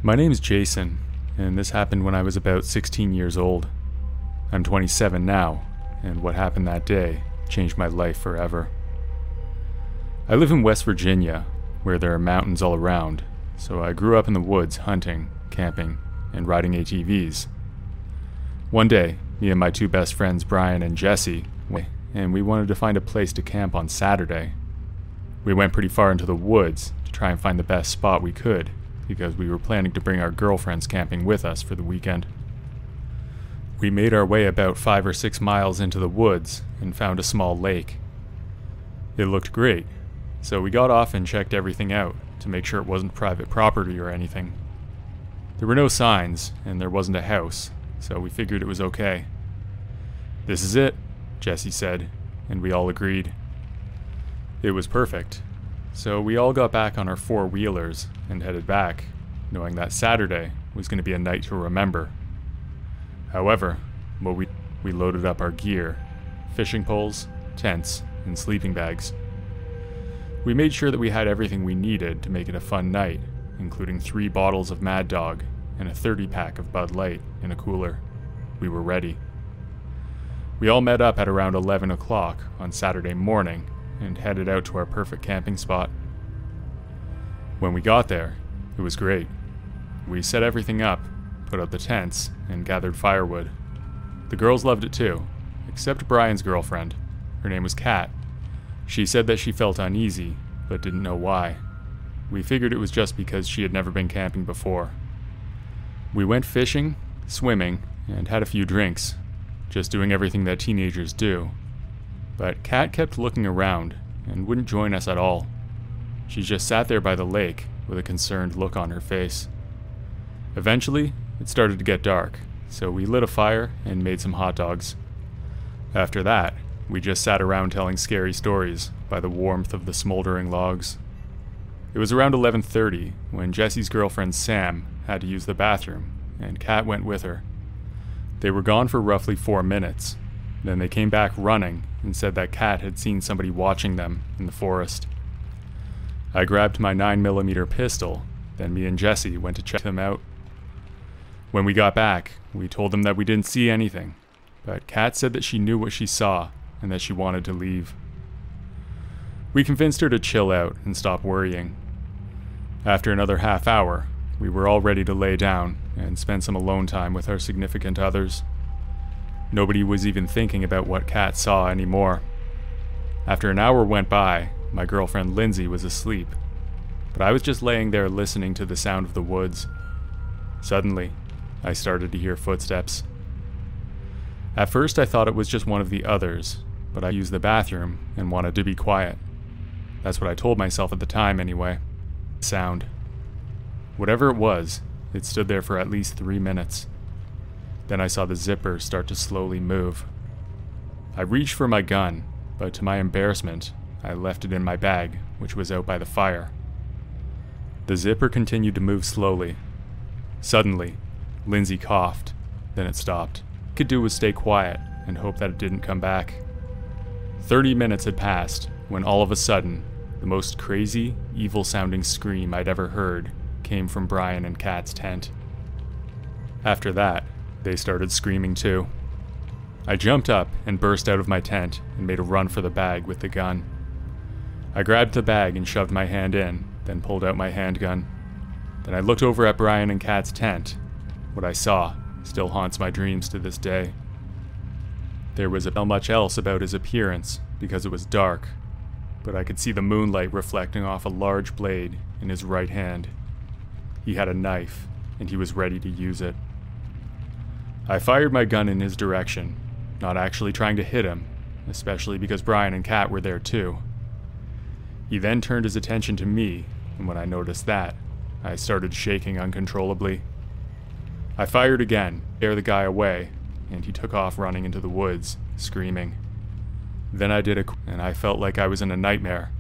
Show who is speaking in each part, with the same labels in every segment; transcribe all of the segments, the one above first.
Speaker 1: My name's Jason, and this happened when I was about 16 years old. I'm 27 now, and what happened that day changed my life forever. I live in West Virginia, where there are mountains all around, so I grew up in the woods hunting, camping, and riding ATVs. One day, me and my two best friends Brian and Jesse went, and we wanted to find a place to camp on Saturday. We went pretty far into the woods to try and find the best spot we could, because we were planning to bring our girlfriends camping with us for the weekend. We made our way about 5 or 6 miles into the woods and found a small lake. It looked great, so we got off and checked everything out to make sure it wasn't private property or anything. There were no signs, and there wasn't a house, so we figured it was okay. "This is it," Jesse said, and we all agreed. It was perfect. So we all got back on our four-wheelers and headed back, knowing that Saturday was going to be a night to remember. However, we loaded up our gear, fishing poles, tents, and sleeping bags. We made sure that we had everything we needed to make it a fun night, including 3 bottles of Mad Dog and a 30-pack of Bud Light in a cooler. We were ready. We all met up at around 11 o'clock on Saturday morning and headed out to our perfect camping spot. When we got there, it was great. We set everything up, put up the tents, and gathered firewood. The girls loved it too, except Brian's girlfriend. Her name was Kat. She said that she felt uneasy, but didn't know why. We figured it was just because she had never been camping before. We went fishing, swimming, and had a few drinks, just doing everything that teenagers do. But Kat kept looking around and wouldn't join us at all. She just sat there by the lake with a concerned look on her face. Eventually, it started to get dark, so we lit a fire and made some hot dogs. After that, we just sat around telling scary stories by the warmth of the smoldering logs. It was around 11:30 when Jesse's girlfriend Sam had to use the bathroom, and Kat went with her. They were gone for roughly 4 minutes. Then they came back running and said that Kat had seen somebody watching them in the forest. I grabbed my 9mm pistol, then me and Jesse went to check them out. When we got back, we told them that we didn't see anything, but Kat said that she knew what she saw and that she wanted to leave. We convinced her to chill out and stop worrying. After another half hour, we were all ready to lay down and spend some alone time with our significant others. Nobody was even thinking about what Kat saw anymore. After an hour went by, my girlfriend Lindsay was asleep, but I was just laying there listening to the sound of the woods. Suddenly, I started to hear footsteps. At first I thought it was just one of the others, but I used the bathroom and wanted to be quiet. That's what I told myself at the time anyway. Sound. Whatever it was, it stood there for at least 3 minutes. Then I saw the zipper start to slowly move. I reached for my gun, but to my embarrassment, I left it in my bag, which was out by the fire. The zipper continued to move slowly. Suddenly, Lindsay coughed, then it stopped. All I could do was stay quiet and hope that it didn't come back. 30 minutes had passed when all of a sudden, the most crazy, evil-sounding scream I'd ever heard came from Brian and Kat's tent. After that, they started screaming too. I jumped up and burst out of my tent and made a run for the bag with the gun. I grabbed the bag and shoved my hand in, then pulled out my handgun. Then I looked over at Brian and Kat's tent. What I saw still haunts my dreams to this day. There was not much else about his appearance because it was dark, but I could see the moonlight reflecting off a large blade in his right hand. He had a knife, and he was ready to use it. I fired my gun in his direction, not actually trying to hit him, especially because Brian and Kat were there too. He then turned his attention to me, and when I noticed that, I started shaking uncontrollably. I fired again, scared the guy away, and he took off running into the woods, screaming. Then I did and I felt like I was in a nightmare.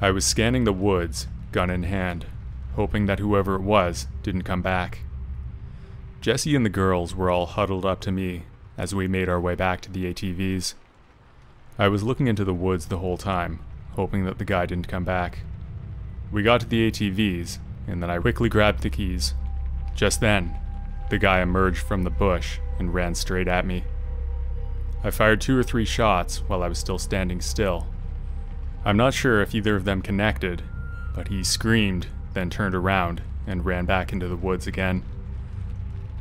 Speaker 1: I was scanning the woods, gun in hand, hoping that whoever it was didn't come back. Jesse and the girls were all huddled up to me as we made our way back to the ATVs. I was looking into the woods the whole time, hoping that the guy didn't come back. We got to the ATVs, and then I quickly grabbed the keys. Just then, the guy emerged from the bush and ran straight at me. I fired 2 or 3 shots while I was still standing still. I'm not sure if either of them connected, but he screamed, then turned around and ran back into the woods again.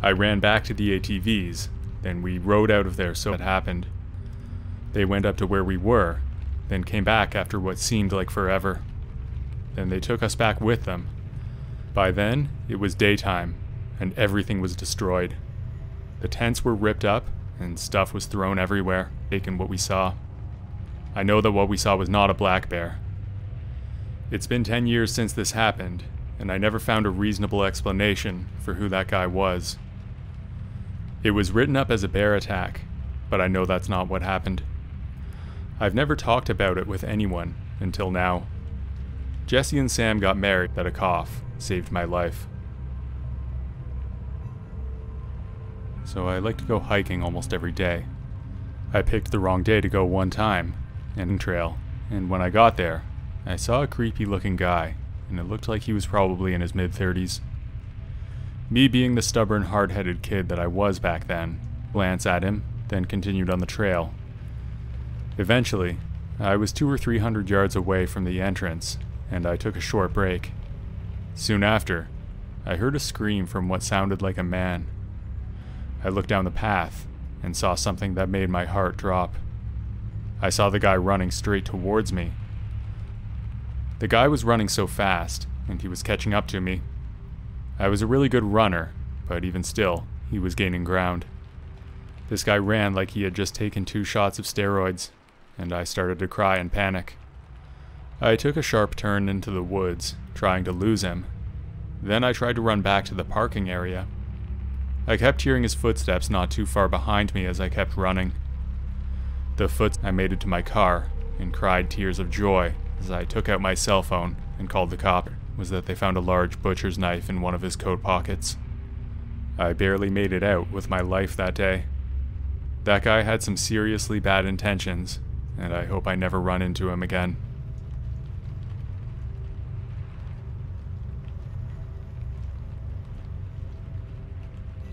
Speaker 1: I ran back to the ATVs, then we rode out of there so it happened. They went up to where we were, then came back after what seemed like forever. Then they took us back with them. By then, it was daytime, and everything was destroyed. The tents were ripped up, and stuff was thrown everywhere, taking what we saw. I know that what we saw was not a black bear. It's been 10 years since this happened, and I never found a reasonable explanation for who that guy was. It was written up as a bear attack, but I know that's not what happened. I've never talked about it with anyone until now. Jesse and Sam got married, but a cough saved my life. So I like to go hiking almost every day. I picked the wrong day to go one time, and trail, and when I got there, I saw a creepy looking guy, and it looked like he was probably in his mid-30s. Me being the stubborn, hard-headed kid that I was back then, glanced at him, then continued on the trail. Eventually, I was 200 or 300 yards away from the entrance, and I took a short break. Soon after, I heard a scream from what sounded like a man. I looked down the path, and saw something that made my heart drop. I saw the guy running straight towards me. The guy was running so fast, and he was catching up to me. I was a really good runner, but even still, he was gaining ground. This guy ran like he had just taken 2 shots of steroids, and I started to cry and panic. I took a sharp turn into the woods, trying to lose him. Then I tried to run back to the parking area. I kept hearing his footsteps not too far behind me as I kept running. I made it to my car, and cried tears of joy as I took out my cell phone and called the cop. Was that they found a large butcher's knife in one of his coat pockets. I barely made it out with my life that day. That guy had some seriously bad intentions, and I hope I never run into him again.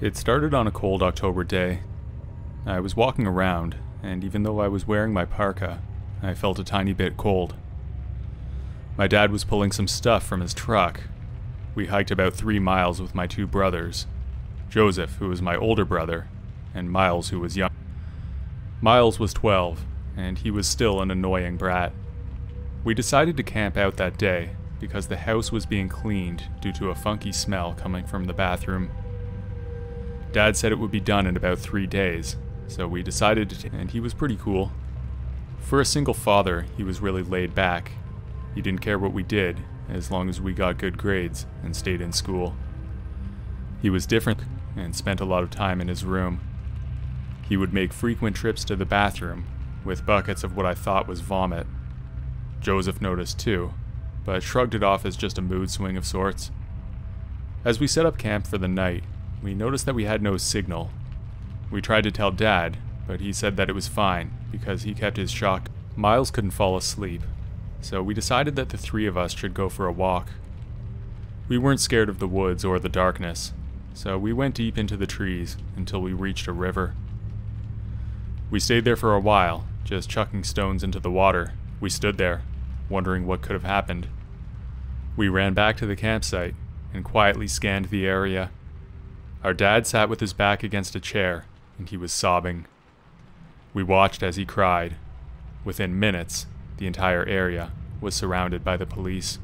Speaker 1: It started on a cold October day. I was walking around, and even though I was wearing my parka, I felt a tiny bit cold. My dad was pulling some stuff from his truck. We hiked about 3 miles with my 2 brothers, Joseph, who was my older brother, and Miles, who was young. Miles was 12, and he was still an annoying brat. We decided to camp out that day because the house was being cleaned due to a funky smell coming from the bathroom. Dad said it would be done in about 3 days, so we decided to, and he was pretty cool. For a single father, he was really laid back. He didn't care what we did, as long as we got good grades and stayed in school. He was different and spent a lot of time in his room. He would make frequent trips to the bathroom, with buckets of what I thought was vomit. Joseph noticed too, but shrugged it off as just a mood swing of sorts. As we set up camp for the night, we noticed that we had no signal. We tried to tell Dad, but he said that it was fine, because he kept his shock. Miles couldn't fall asleep, so we decided that the 3 of us should go for a walk. We weren't scared of the woods or the darkness, so we went deep into the trees until we reached a river. We stayed there for a while, just chucking stones into the water. We stood there, wondering what could have happened. We ran back to the campsite and quietly scanned the area. Our dad sat with his back against a chair, and he was sobbing. We watched as he cried. Within minutes, the entire area was surrounded by the police.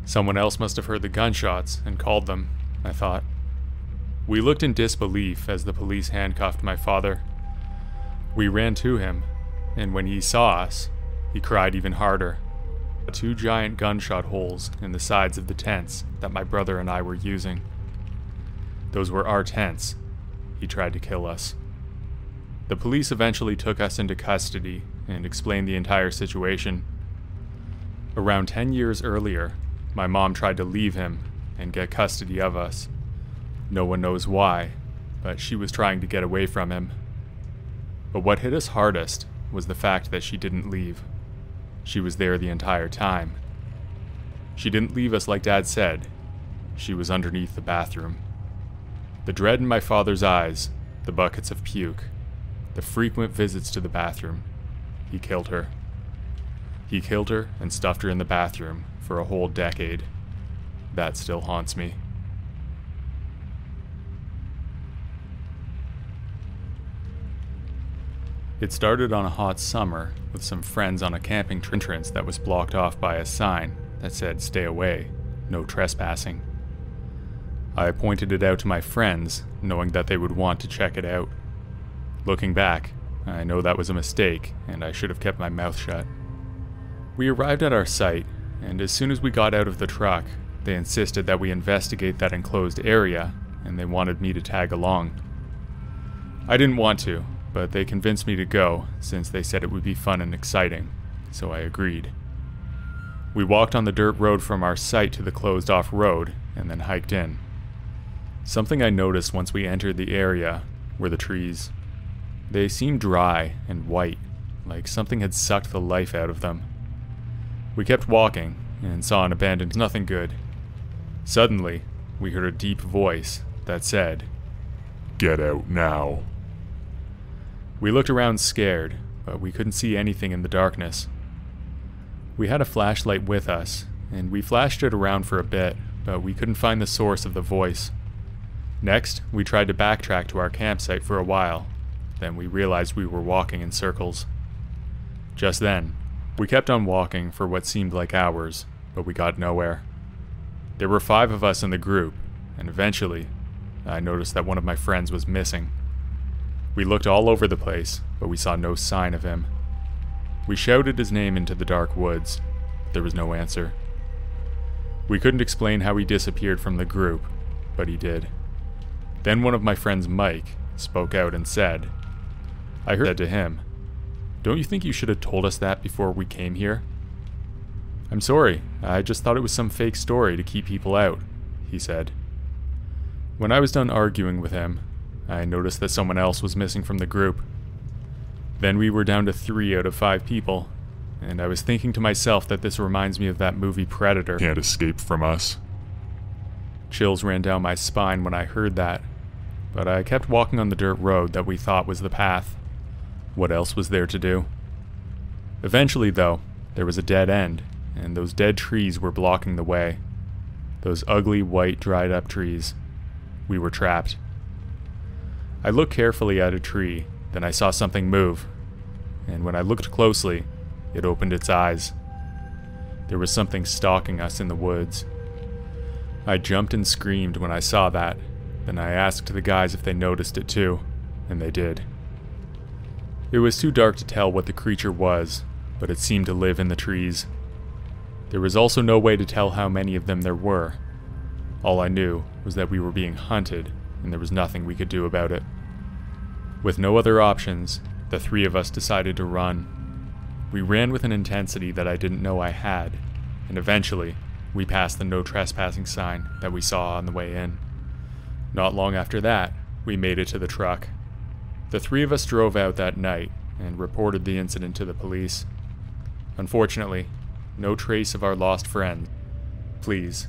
Speaker 1: Someone else must have heard the gunshots and called them, I thought. We looked in disbelief as the police handcuffed my father. We ran to him, and when he saw us, he cried even harder. 2 giant gunshot holes in the sides of the tents that my brother and I were using. Those were our tents. He tried to kill us. The police eventually took us into custody and explained the entire situation. Around 10 years earlier, my mom tried to leave him and get custody of us. No one knows why, but she was trying to get away from him. But what hit us hardest was the fact that she didn't leave. She was there the entire time. She didn't leave us like Dad said. She was underneath the bathroom. The dread in my father's eyes, the buckets of puke, the frequent visits to the bathroom. He killed her. He killed her and stuffed her in the bathroom for a whole decade. That still haunts me. It started on a hot summer with some friends on a camping entrance that was blocked off by a sign that said "Stay away, no trespassing." I pointed it out to my friends, knowing that they would want to check it out. Looking back, I know that was a mistake, and I should have kept my mouth shut. We arrived at our site, and as soon as we got out of the truck, they insisted that we investigate that enclosed area, and they wanted me to tag along. I didn't want to, but they convinced me to go, since they said it would be fun and exciting, so I agreed. We walked on the dirt road from our site to the closed-off road, and then hiked in. Something I noticed once we entered the area were the trees. They seemed dry and white, like something had sucked the life out of them. We kept walking, and saw an abandoned nothing good. Suddenly, we heard a deep voice that said, "Get out now." We looked around scared, but we couldn't see anything in the darkness. We had a flashlight with us, and we flashed it around for a bit, but we couldn't find the source of the voice. Next, we tried to backtrack to our campsite for a while. Then we realized we were walking in circles. Just then, we kept on walking for what seemed like hours, but we got nowhere. There were 5 of us in the group, and eventually, I noticed that one of my friends was missing. We looked all over the place, but we saw no sign of him. We shouted his name into the dark woods, but there was no answer. We couldn't explain how he disappeared from the group, but he did. Then one of my friends, Mike, spoke out and said, I said to him, "Don't you think you should have told us that before we came here?" "I'm sorry, I just thought it was some fake story to keep people out," he said. When I was done arguing with him, I noticed that someone else was missing from the group. Then we were down to 3 out of 5 people, and I was thinking to myself that this reminds me of that movie Predator.
Speaker 2: Can't escape from us.
Speaker 1: Chills ran down my spine when I heard that, but I kept walking on the dirt road that we thought was the path. What else was there to do? Eventually, though, there was a dead end, and those dead trees were blocking the way. Those ugly, white, dried-up trees. We were trapped. I looked carefully at a tree, then I saw something move, and when I looked closely, it opened its eyes. There was something stalking us in the woods. I jumped and screamed when I saw that, then I asked the guys if they noticed it too, and they did. It was too dark to tell what the creature was, but it seemed to live in the trees. There was also no way to tell how many of them there were. All I knew was that we were being hunted, and there was nothing we could do about it. With no other options, the 3 of us decided to run. We ran with an intensity that I didn't know I had, and eventually, we passed the no trespassing sign that we saw on the way in. Not long after that, we made it to the truck. The 3 of us drove out that night and reported the incident to the police. Unfortunately, no trace of our lost friend. Please,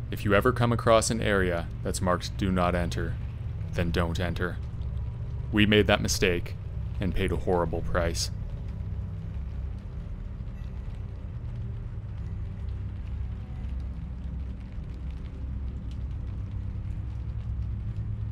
Speaker 1: if you ever come across an area that's marked "Do Not Enter," then don't enter. We made that mistake and paid a horrible price.